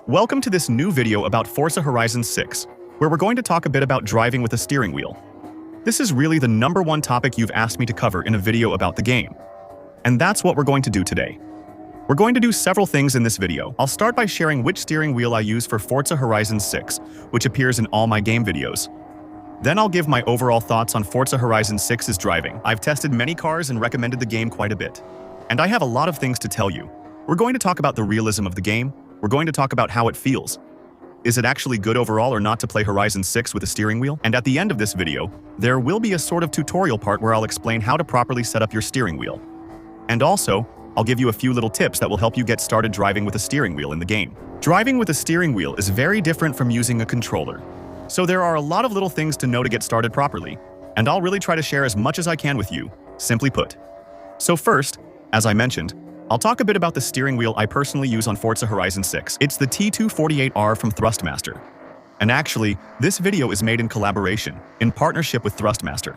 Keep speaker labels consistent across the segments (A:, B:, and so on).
A: Welcome to this new video about Forza Horizon 6, where we're going to talk a bit about driving with a steering wheel. This is really the #1 topic you've asked me to cover in a video about the game. And that's what we're going to do today. We're going to do several things in this video. I'll start by sharing which steering wheel I use for Forza Horizon 6, which appears in all my game videos. Then I'll give my overall thoughts on Forza Horizon 6's driving. I've tested many cars and recommended the game quite a bit. And I have a lot of things to tell you. We're going to talk about the realism of the game. We're going to talk about how it feels. Is it actually good overall or not to play Horizon 6 with a steering wheel? And at the end of this video, there will be a sort of tutorial part where I'll explain how to properly set up your steering wheel. And also, I'll give you a few little tips that will help you get started driving with a steering wheel in the game. Driving with a steering wheel is very different from using a controller. So there are a lot of little things to know to get started properly, and I'll really try to share as much as I can with you, simply put. So first, as I mentioned, I'll talk a bit about the steering wheel I personally use on Forza Horizon 6. It's the T248R from Thrustmaster. And actually, this video is made in collaboration, in partnership with Thrustmaster.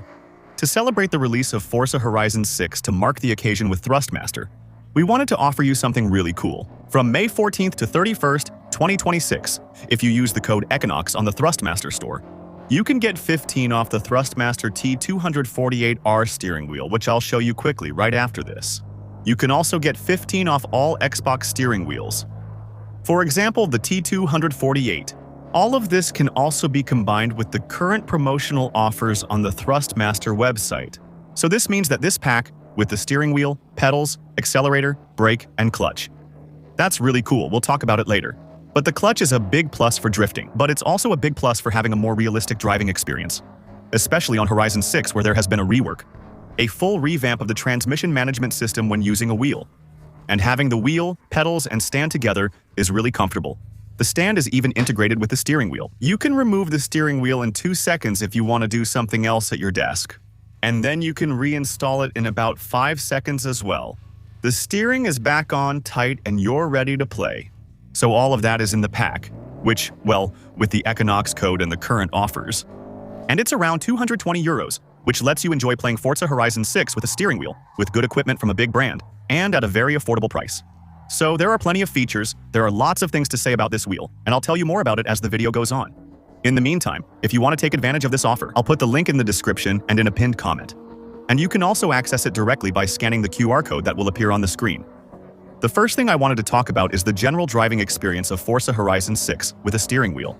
A: To celebrate the release of Forza Horizon 6 to mark the occasion with Thrustmaster, we wanted to offer you something really cool. From May 14th to 31st, 2026, if you use the code ECHINOX on the Thrustmaster store, you can get 15 off the Thrustmaster T248R steering wheel, which I'll show you quickly right after this. You can also get 15 off all Xbox steering wheels. For example, the T248. All of this can also be combined with the current promotional offers on the Thrustmaster website. So this means that this pack, with the steering wheel, pedals, accelerator, brake, and clutch. That's really cool, we'll talk about it later. But the clutch is a big plus for drifting, but it's also a big plus for having a more realistic driving experience. Especially on Horizon 6, where there has been a rework. A full revamp of the transmission management system when using a wheel. And having the wheel, pedals, and stand together is really comfortable. The stand is even integrated with the steering wheel. You can remove the steering wheel in 2 seconds if you want to do something else at your desk. And then you can reinstall it in about 5 seconds as well. The steering is back on tight and you're ready to play. So all of that is in the pack, which, well, with the Econox code and the current offers. And it's around 220 euros, which lets you enjoy playing Forza Horizon 6 with a steering wheel, with good equipment from a big brand, and at a very affordable price. So there are plenty of features, there are lots of things to say about this wheel, and I'll tell you more about it as the video goes on. In the meantime, if you want to take advantage of this offer, I'll put the link in the description and in a pinned comment. And you can also access it directly by scanning the QR code that will appear on the screen. The first thing I wanted to talk about is the general driving experience of Forza Horizon 6 with a steering wheel.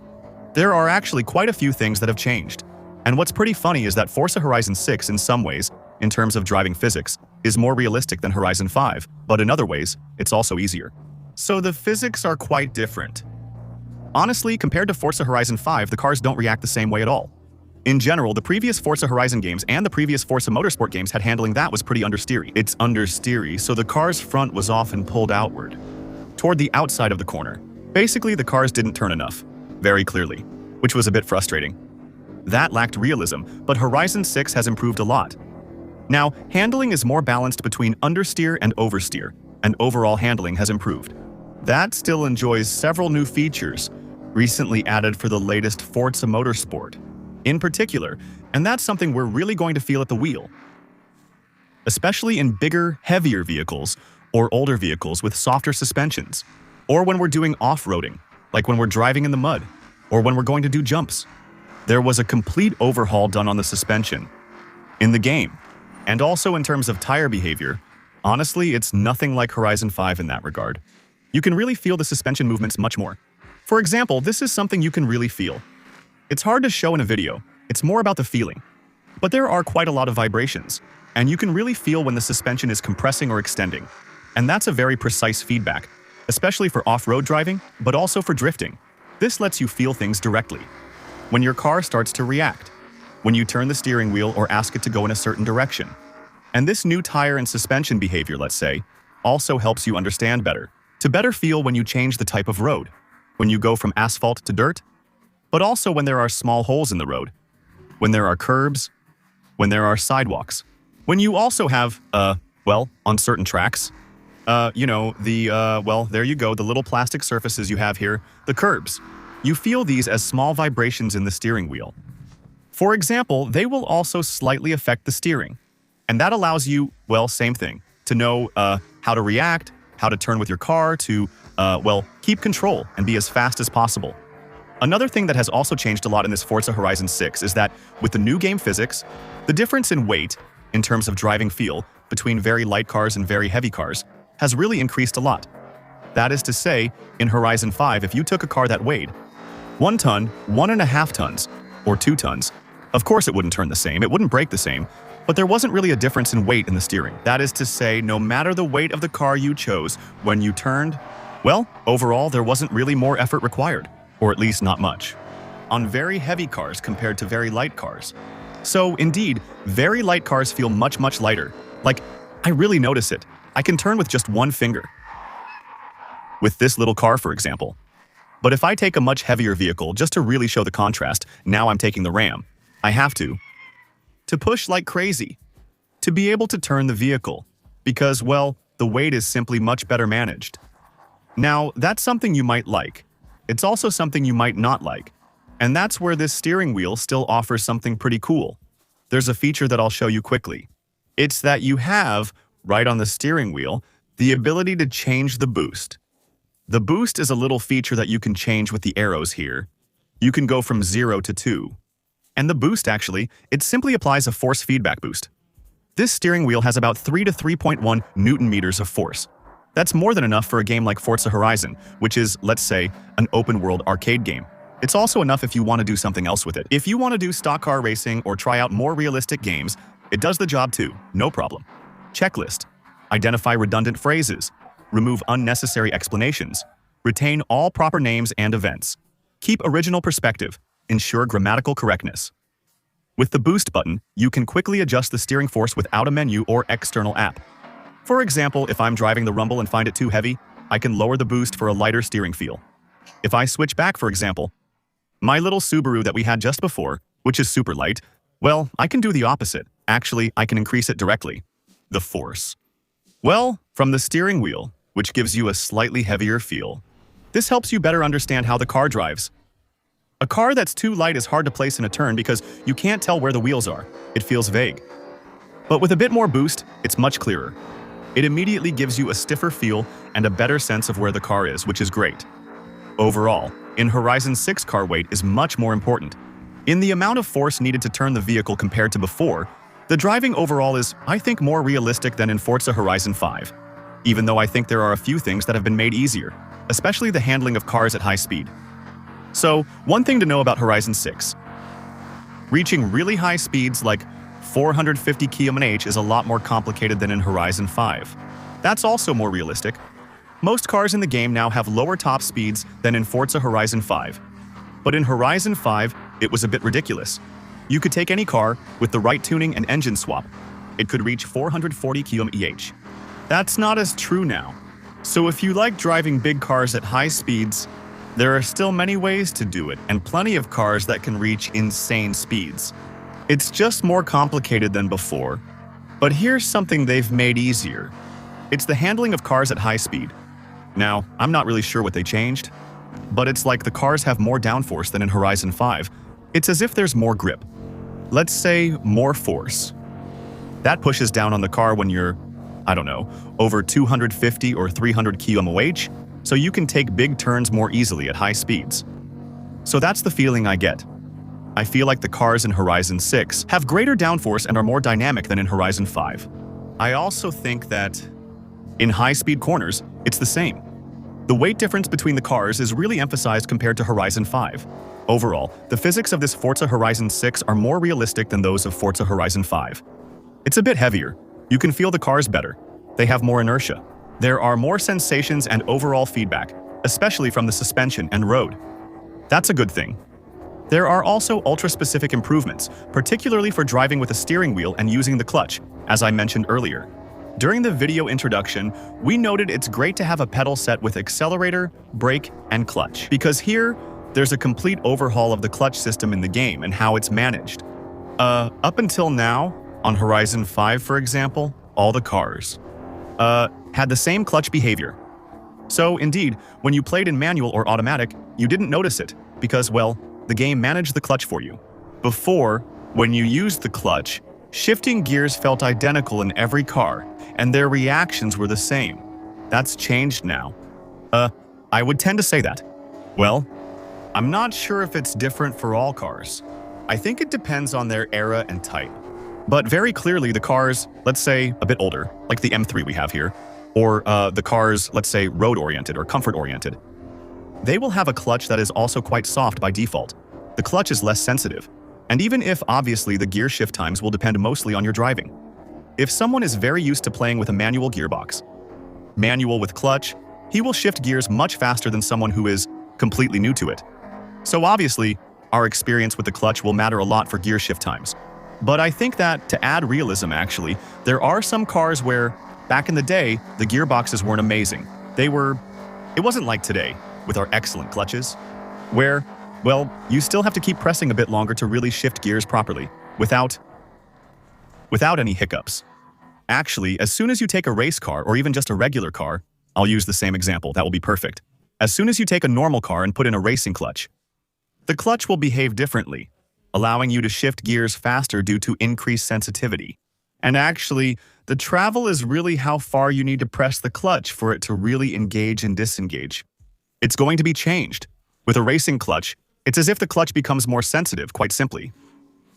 A: There are actually quite a few things that have changed. And what's pretty funny is that Forza Horizon 6 in some ways, in terms of driving physics, is more realistic than Horizon 5, but in other ways, it's also easier. So the physics are quite different. Honestly, compared to Forza Horizon 5, the cars don't react the same way at all. In general, the previous Forza Horizon games and the previous Forza Motorsport games had handling that was pretty understeery. It's understeery, so the car's front was often pulled outward, toward the outside of the corner. Basically, the cars didn't turn enough, very clearly, which was a bit frustrating. That lacked realism, but Horizon 6 has improved a lot. Now, handling is more balanced between understeer and oversteer, and overall handling has improved. That still enjoys several new features, recently added for the latest Forza Motorsport, in particular, and that's something we're really going to feel at the wheel. Especially in bigger, heavier vehicles, or older vehicles with softer suspensions, or when we're doing off-roading, like when we're driving in the mud, or when we're going to do jumps. There was a complete overhaul done on the suspension in the game, and also in terms of tire behavior. Honestly, it's nothing like Horizon 5 in that regard. You can really feel the suspension movements much more. For example, this is something you can really feel. It's hard to show in a video, it's more about the feeling. But there are quite a lot of vibrations, and you can really feel when the suspension is compressing or extending. And that's a very precise feedback, especially for off-road driving, but also for drifting. This lets you feel things directly. When your car starts to react, when you turn the steering wheel or ask it to go in a certain direction. And this new tire and suspension behavior, let's say, also helps you understand better, to better feel when you change the type of road, when you go from asphalt to dirt, but also when there are small holes in the road, when there are curbs, when there are sidewalks, when you also have, well, on certain tracks, well, there you go, the little plastic surfaces you have here, the curbs. You feel these as small vibrations in the steering wheel. For example, they will also slightly affect the steering. And that allows you, well, same thing, to know how to react, how to turn with your car, to keep control and be as fast as possible. Another thing that has also changed a lot in this Forza Horizon 6 is that with the new game physics, the difference in weight, in terms of driving feel, between very light cars and very heavy cars, has really increased a lot. That is to say, in Horizon 5, if you took a car that weighed 1 ton, 1.5 tons, or 2 tons, of course it wouldn't turn the same, it wouldn't brake the same, but there wasn't really a difference in weight in the steering. That is to say, no matter the weight of the car you chose, when you turned, well, overall there wasn't really more effort required, or at least not much, on very heavy cars compared to very light cars. So, indeed, very light cars feel much lighter. Like, I really notice it. I can turn with just one finger. With this little car, for example. But if I take a much heavier vehicle, just to really show the contrast, now I'm taking the Ram, I have to push like crazy, to be able to turn the vehicle, because, well, the weight is simply much better managed. Now, that's something you might like. It's also something you might not like. And that's where this steering wheel still offers something pretty cool. There's a feature that I'll show you quickly. It's that you have, right on the steering wheel, the ability to change the boost. The boost is a little feature that you can change with the arrows here. You can go from 0 to 2. And the boost, actually, it simply applies a force feedback boost. This steering wheel has about 3 to 3.1 Newton meters of force. That's more than enough for a game like Forza Horizon, which is, let's say, an open-world arcade game. It's also enough if you want to do something else with it. If you want to do stock car racing or try out more realistic games, it does the job too, no problem. Checklist. Identify redundant phrases. Remove unnecessary explanations. Retain all proper names and events. Keep original perspective. Ensure grammatical correctness. With the boost button, you can quickly adjust the steering force without a menu or external app. For example, if I'm driving the Rumble and find it too heavy, I can lower the boost for a lighter steering feel. If I switch back, for example, my little Subaru that we had just before, which is super light, well, I can do the opposite. Actually, I can increase it directly. The force. Well, from the steering wheel, which gives you a slightly heavier feel. This helps you better understand how the car drives. A car that's too light is hard to place in a turn because you can't tell where the wheels are. It feels vague. But with a bit more boost, it's much clearer. It immediately gives you a stiffer feel and a better sense of where the car is, which is great. Overall, in Horizon 6, car weight is much more important. In the amount of force needed to turn the vehicle compared to before, the driving overall is, I think, more realistic than in Forza Horizon 5. Even though I think there are a few things that have been made easier, especially the handling of cars at high speed. So, one thing to know about Horizon 6. Reaching really high speeds like 450 km/h is a lot more complicated than in Horizon 5. That's also more realistic. Most cars in the game now have lower top speeds than in Forza Horizon 5. But in Horizon 5, it was a bit ridiculous. You could take any car with the right tuning and engine swap. It could reach 440 km/h. That's not as true now. So if you like driving big cars at high speeds, there are still many ways to do it, and plenty of cars that can reach insane speeds. It's just more complicated than before. But here's something they've made easier. It's the handling of cars at high speed. Now, I'm not really sure what they changed, but it's like the cars have more downforce than in Horizon 5. It's as if there's more grip. Let's say more force. That pushes down on the car when you're, I don't know, over 250 or 300 km/h, so you can take big turns more easily at high speeds. So that's the feeling I get. I feel like the cars in Horizon 6 have greater downforce and are more dynamic than in Horizon 5. I also think that in high-speed corners, it's the same. The weight difference between the cars is really emphasized compared to Horizon 5. Overall, the physics of this Forza Horizon 6 are more realistic than those of Forza Horizon 5. It's a bit heavier. You can feel the cars better. They have more inertia. There are more sensations and overall feedback, especially from the suspension and road. That's a good thing. There are also ultra-specific improvements, particularly for driving with a steering wheel and using the clutch, as I mentioned earlier. During the video introduction, we noted it's great to have a pedal set with accelerator, brake, and clutch, because here, there's a complete overhaul of the clutch system in the game and how it's managed. Up until now, on Horizon 5, for example, all the cars had the same clutch behavior. So, indeed, when you played in manual or automatic, you didn't notice it, because, well, the game managed the clutch for you. Before, when you used the clutch, shifting gears felt identical in every car, and their reactions were the same. That's changed now. I would tend to say that. Well, I'm not sure if it's different for all cars. I think it depends on their era and type. But very clearly the cars, let's say, a bit older, like the M3 we have here, or the cars, let's say, road-oriented or comfort-oriented, they will have a clutch that is also quite soft by default. The clutch is less sensitive. And even if, obviously, the gear shift times will depend mostly on your driving. If someone is very used to playing with a manual gearbox, manual with clutch, he will shift gears much faster than someone who is completely new to it. So obviously, our experience with the clutch will matter a lot for gear shift times. But I think that, to add realism actually, there are some cars where, back in the day, the gearboxes weren't amazing. It wasn't like today, with our excellent clutches, where, well, you still have to keep pressing a bit longer to really shift gears properly, without any hiccups. Actually, as soon as you take a race car or even just a regular car, I'll use the same example, that will be perfect. As soon as you take a normal car and put in a racing clutch, the clutch will behave differently, allowing you to shift gears faster due to increased sensitivity. And actually, the travel is really how far you need to press the clutch for it to really engage and disengage. It's going to be changed. With a racing clutch, it's as if the clutch becomes more sensitive, quite simply.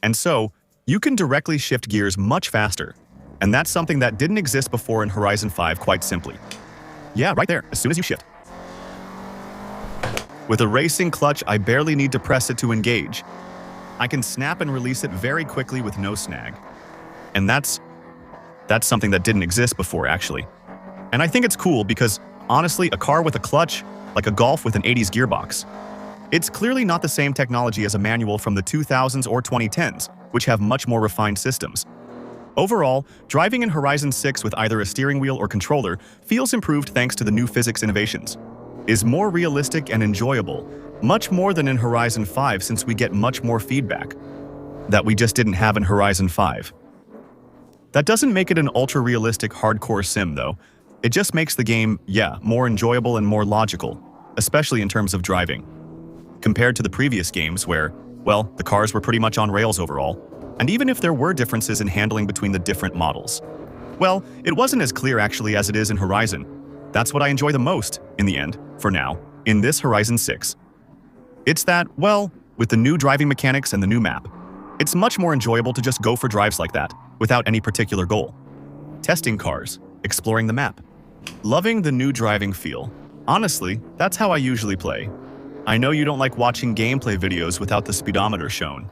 A: And so, you can directly shift gears much faster. And that's something that didn't exist before in Horizon 5, quite simply. Yeah, right there, as soon as you shift. With a racing clutch, I barely need to press it to engage. I can snap and release it very quickly with no snag. And that's something that didn't exist before, actually. And I think it's cool because, honestly, a car with a clutch, like a Golf with an 80s gearbox, it's clearly not the same technology as a manual from the 2000s or 2010s, which have much more refined systems. Overall, driving in Horizon 6 with either a steering wheel or controller feels improved thanks to the new physics innovations, is more realistic and enjoyable, much more than in Horizon 5 since we get much more feedback that we just didn't have in Horizon 5. That doesn't make it an ultra-realistic hardcore sim though. It just makes the game, yeah, more enjoyable and more logical, especially in terms of driving. Compared to the previous games where, well, the cars were pretty much on rails overall, and even if there were differences in handling between the different models, well, it wasn't as clear actually as it is in Horizon. That's what I enjoy the most, in the end, for now, in this Horizon 6. It's that, well, with the new driving mechanics and the new map, it's much more enjoyable to just go for drives like that, without any particular goal. Testing cars, exploring the map, loving the new driving feel. Honestly, that's how I usually play. I know you don't like watching gameplay videos without the speedometer shown.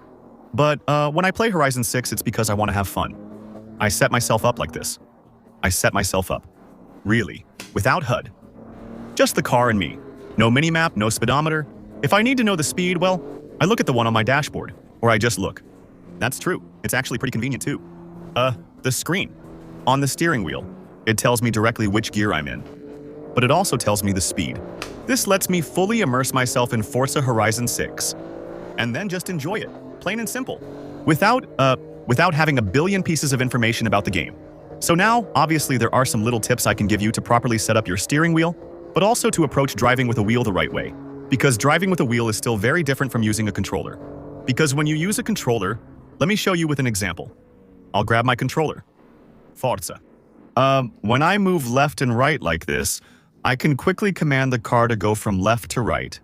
A: But when I play Horizon 6, it's because I want to have fun. I set myself up like this. I set myself up. Really, without HUD. Just the car and me. No minimap, no speedometer. If I need to know the speed, well, I look at the one on my dashboard. Or I just look. That's true. It's actually pretty convenient too. The screen. On the steering wheel. It tells me directly which gear I'm in. But it also tells me the speed. This lets me fully immerse myself in Forza Horizon 6. And then just enjoy it. Plain and simple. Without having a billion pieces of information about the game. So now, obviously there are some little tips I can give you to properly set up your steering wheel, but also to approach driving with a wheel the right way. Because driving with a wheel is still very different from using a controller. Because when you use a controller, let me show you with an example. I'll grab my controller. Forza. When I move left and right like this, I can quickly command the car to go from left to right.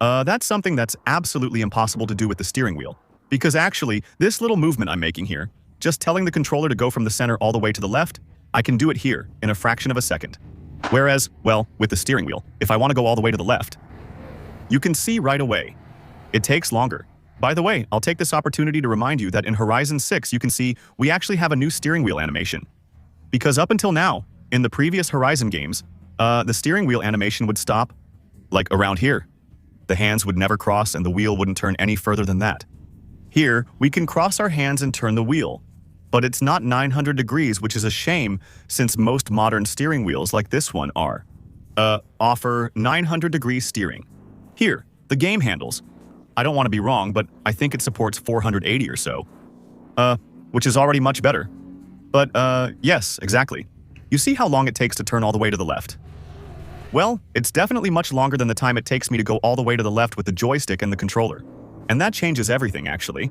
A: That's something that's absolutely impossible to do with the steering wheel. Because actually, this little movement I'm making here, just telling the controller to go from the center all the way to the left, I can do it here in a fraction of a second. Whereas, well, with the steering wheel, if I want to go all the way to the left, you can see right away. It takes longer. By the way, I'll take this opportunity to remind you that in Horizon 6, you can see we actually have a new steering wheel animation. Because up until now, in the previous Horizon games, the steering wheel animation would stop, like around here. The hands would never cross and the wheel wouldn't turn any further than that. Here, we can cross our hands and turn the wheel. But it's not 900 degrees, which is a shame since most modern steering wheels like this one offer 900 degree steering. Here, the game handles. I don't want to be wrong, but I think it supports 480 or so. Which is already much better. But, yes, exactly. You see how long it takes to turn all the way to the left? Well, it's definitely much longer than the time it takes me to go all the way to the left with the joystick and the controller. And that changes everything, actually.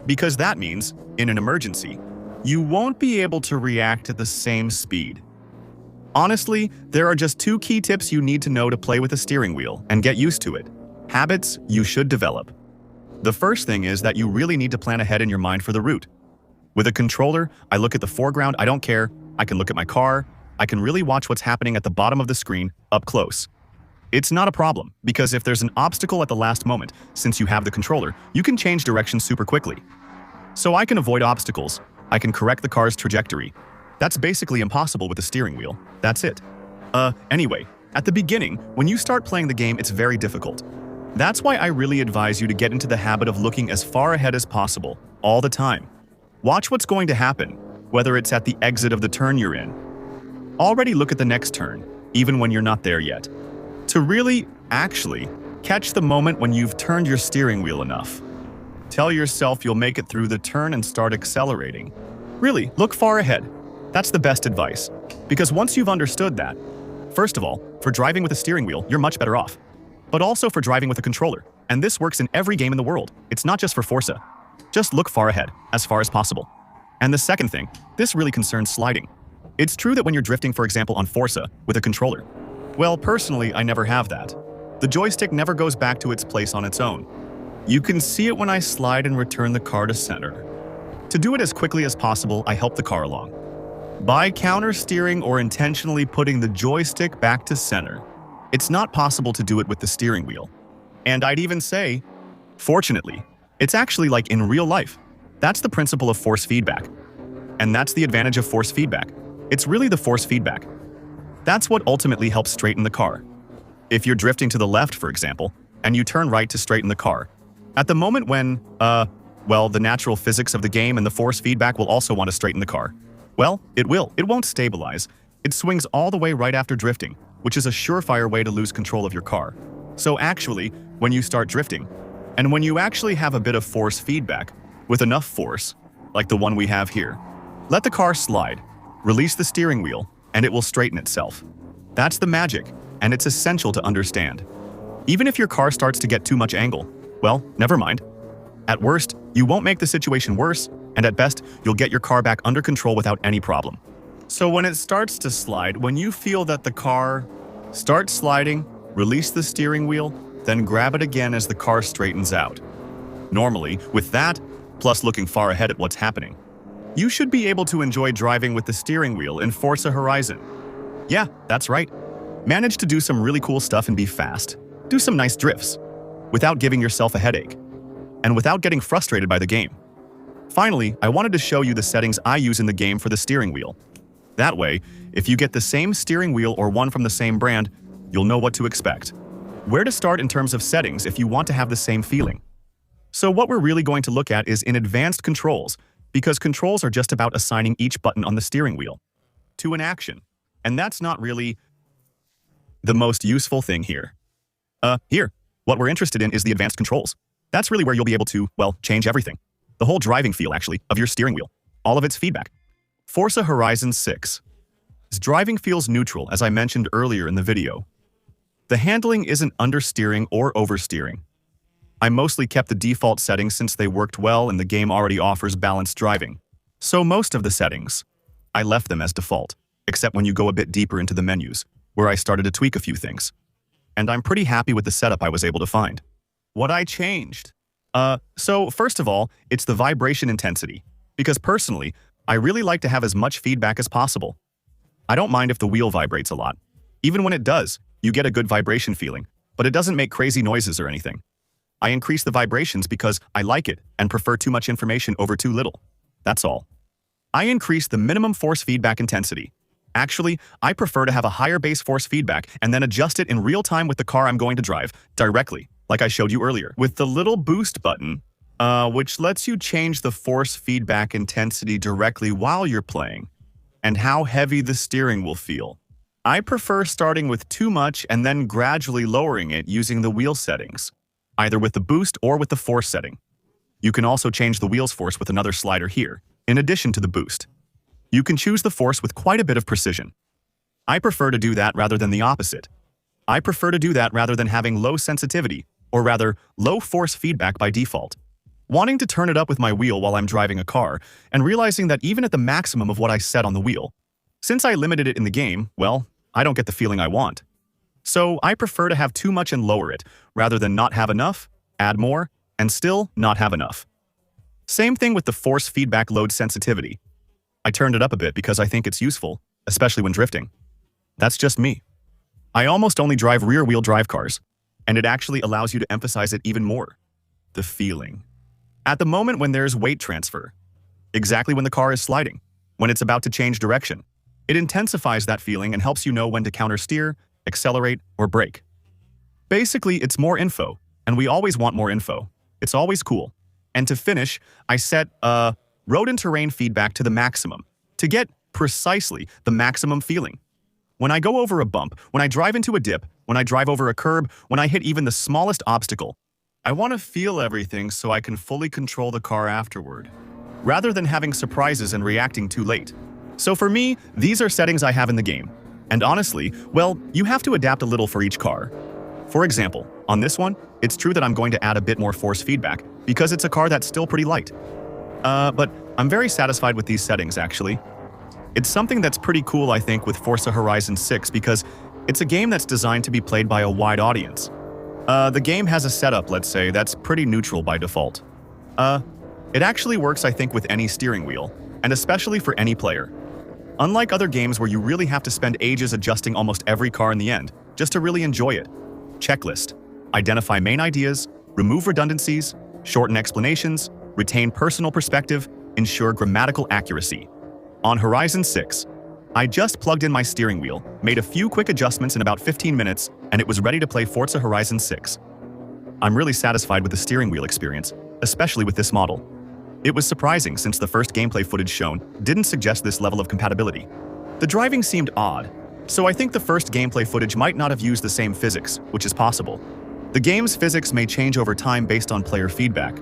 A: Because that means, in an emergency, you won't be able to react at the same speed. Honestly, there are just two key tips you need to know to play with a steering wheel and get used to it. Habits you should develop. The first thing is that you really need to plan ahead in your mind for the route. With a controller, I look at the foreground, I don't care. I can look at my car. I can really watch what's happening at the bottom of the screen, up close. It's not a problem, because if there's an obstacle at the last moment, since you have the controller, you can change direction super quickly. So I can avoid obstacles. I can correct the car's trajectory. That's basically impossible with the steering wheel. That's it. Anyway, at the beginning, when you start playing the game, it's very difficult. That's why I really advise you to get into the habit of looking as far ahead as possible, all the time. Watch what's going to happen, whether it's at the exit of the turn you're in. Already look at the next turn, even when you're not there yet. To really, actually, catch the moment when you've turned your steering wheel enough. Tell yourself you'll make it through the turn and start accelerating. Really, look far ahead. That's the best advice. Because once you've understood that, first of all, for driving with a steering wheel, you're much better off. But also for driving with a controller. And this works in every game in the world. It's not just for Forza. Just look far ahead, as far as possible. And the second thing, this really concerns sliding. It's true that when you're drifting, for example, on Forza with a controller. Well, personally, I never have that. The joystick never goes back to its place on its own. You can see it when I slide and return the car to center. To do it as quickly as possible, I help the car along. By counter-steering or intentionally putting the joystick back to center. It's not possible to do it with the steering wheel. And I'd even say, fortunately, it's actually like in real life. That's the principle of force feedback. And that's the advantage of force feedback. It's really the force feedback. That's what ultimately helps straighten the car. If you're drifting to the left, for example, and you turn right to straighten the car, at the moment when, well, the natural physics of the game and the force feedback will also want to straighten the car. Well, it will. It won't stabilize. It swings all the way right after drifting, which is a surefire way to lose control of your car. So actually, when you start drifting, and when you actually have a bit of force feedback, with enough force, like the one we have here, let the car slide, release the steering wheel, and it will straighten itself. That's the magic, and it's essential to understand. Even if your car starts to get too much angle, well, never mind. At worst, you won't make the situation worse, and at best, you'll get your car back under control without any problem. So when it starts to slide, when you feel that the car starts sliding, release the steering wheel, then grab it again as the car straightens out. Normally, with that, plus looking far ahead at what's happening, you should be able to enjoy driving with the steering wheel in Forza Horizon. Yeah, that's right. Manage to do some really cool stuff and be fast. Do some nice drifts, without giving yourself a headache, and without getting frustrated by the game. Finally, I wanted to show you the settings I use in the game for the steering wheel. That way, if you get the same steering wheel or one from the same brand, you'll know what to expect. Where to start in terms of settings if you want to have the same feeling. So what we're really going to look at is in advanced controls, because controls are just about assigning each button on the steering wheel to an action. And that's not really the most useful thing here. Here, what we're interested in is the advanced controls. That's really where you'll be able to, well, change everything. The whole driving feel, actually, of your steering wheel. All of its feedback. Forza Horizon 6. Its driving feels neutral, as I mentioned earlier in the video. The handling isn't understeering or oversteering. I mostly kept the default settings since they worked well and the game already offers balanced driving. So most of the settings, I left them as default, except when you go a bit deeper into the menus, where I started to tweak a few things. And I'm pretty happy with the setup I was able to find. What I changed? So first of all, it's the vibration intensity. Because personally, I really like to have as much feedback as possible. I don't mind if the wheel vibrates a lot. Even when it does, you get a good vibration feeling, but it doesn't make crazy noises or anything. I increase the vibrations because I like it and prefer too much information over too little. That's all. I increase the minimum force feedback intensity. Actually, I prefer to have a higher base force feedback and then adjust it in real time with the car I'm going to drive, directly, like I showed you earlier, with the little boost button, which lets you change the force feedback intensity directly while you're playing, and how heavy the steering will feel. I prefer starting with too much and then gradually lowering it using the wheel settings, either with the boost or with the force setting. You can also change the wheel's force with another slider here, in addition to the boost. You can choose the force with quite a bit of precision. I prefer to do that rather than the opposite. I prefer to do that rather than having low sensitivity, or rather, low force feedback by default. Wanting to turn it up with my wheel while I'm driving a car, and realizing that even at the maximum of what I set on the wheel, Since I limited it in the game, well, I don't get the feeling I want. So I prefer to have too much and lower it, rather than not have enough, add more, and still not have enough. Same thing with the force feedback load sensitivity. I turned it up a bit because I think it's useful, especially when drifting. That's just me. I almost only drive rear-wheel drive cars, and it actually allows you to emphasize it even more. The feeling. At the moment when there's weight transfer, exactly when the car is sliding, when it's about to change direction, it intensifies that feeling and helps you know when to countersteer, accelerate, or brake. Basically, it's more info, and we always want more info. It's always cool. And to finish, I set road and terrain feedback to the maximum to get precisely the maximum feeling. When I go over a bump, when I drive into a dip, when I drive over a curb, when I hit even the smallest obstacle, I want to feel everything so I can fully control the car afterward, rather than having surprises and reacting too late. So for me, these are settings I have in the game. And honestly, well, you have to adapt a little for each car. For example, on this one, it's true that I'm going to add a bit more force feedback because it's a car that's still pretty light. But I'm very satisfied with these settings, actually. It's something that's pretty cool, I think, with Forza Horizon 6 because it's a game that's designed to be played by a wide audience. The game has a setup, let's say, that's pretty neutral by default. It actually works, I think, with any steering wheel, and especially for any player. Unlike other games where you really have to spend ages adjusting almost every car in the end, just to really enjoy it. Checklist. Identify main ideas, remove redundancies, shorten explanations, retain personal perspective, ensure grammatical accuracy. On Horizon 6, I just plugged in my steering wheel, made a few quick adjustments in about 15 minutes, and it was ready to play Forza Horizon 6. I'm really satisfied with the steering wheel experience, especially with this model. It was surprising since the first gameplay footage shown didn't suggest this level of compatibility. The driving seemed odd, so I think the first gameplay footage might not have used the same physics, which is possible. The game's physics may change over time based on player feedback.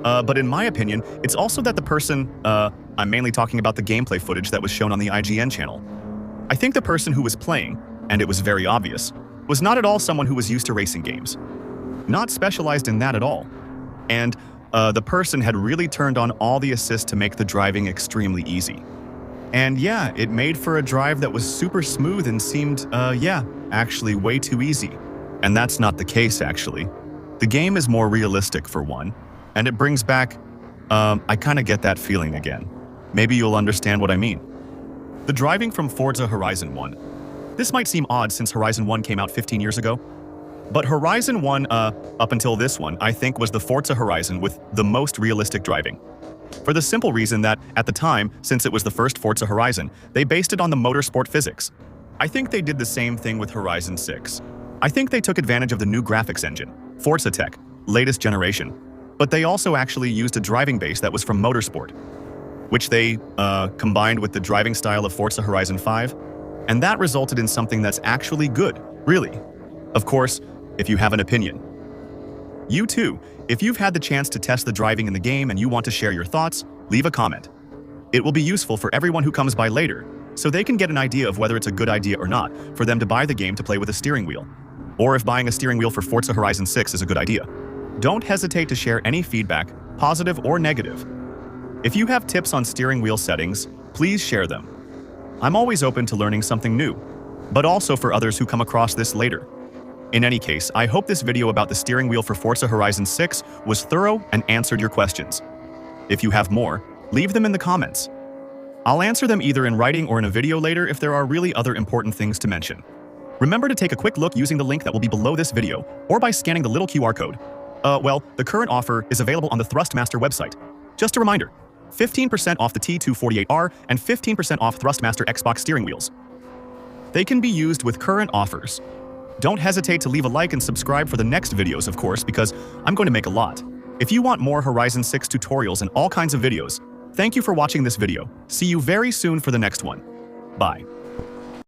A: But in my opinion, it's also that the person, I'm mainly talking about the gameplay footage that was shown on the IGN channel. I think the person who was playing, and it was very obvious, was not at all someone who was used to racing games. Not specialized in that at all. And the person had really turned on all the assist to make the driving extremely easy. And yeah, it made for a drive that was super smooth and seemed, actually way too easy. And that's not the case, actually. The game is more realistic, for one, and it brings back, I kind of get that feeling again. Maybe you'll understand what I mean. The driving from Forza Horizon 1. This might seem odd since Horizon 1 came out 15 years ago, but Horizon 1, up until this one, I think was the Forza Horizon with the most realistic driving. For the simple reason that, at the time, since it was the first Forza Horizon, they based it on the motorsport physics. I think they did the same thing with Horizon 6. I think they took advantage of the new graphics engine, Forza Tech, latest generation, but they also actually used a driving base that was from motorsport, which they combined with the driving style of Forza Horizon 5, and that resulted in something that's actually good, really. Of course, if you have an opinion. You too, if you've had the chance to test the driving in the game and you want to share your thoughts, leave a comment. It will be useful for everyone who comes by later, so they can get an idea of whether it's a good idea or not for them to buy the game to play with a steering wheel, or if buying a steering wheel for Forza Horizon 6 is a good idea. Don't hesitate to share any feedback, positive or negative. If you have tips on steering wheel settings, please share them. I'm always open to learning something new, but also for others who come across this later. In any case, I hope this video about the steering wheel for Forza Horizon 6 was thorough and answered your questions. If you have more, leave them in the comments. I'll answer them either in writing or in a video later if there are really other important things to mention. Remember to take a quick look using the link that will be below this video, or by scanning the little QR code. The current offer is available on the Thrustmaster website. Just a reminder, 15% off the T248R and 15% off Thrustmaster Xbox steering wheels. They can be used with current offers. Don't hesitate to leave a like and subscribe for the next videos, of course, because I'm going to make a lot. If you want more Horizon 6 tutorials and all kinds of videos, thank you for watching this video. See you very soon for the next one. Bye.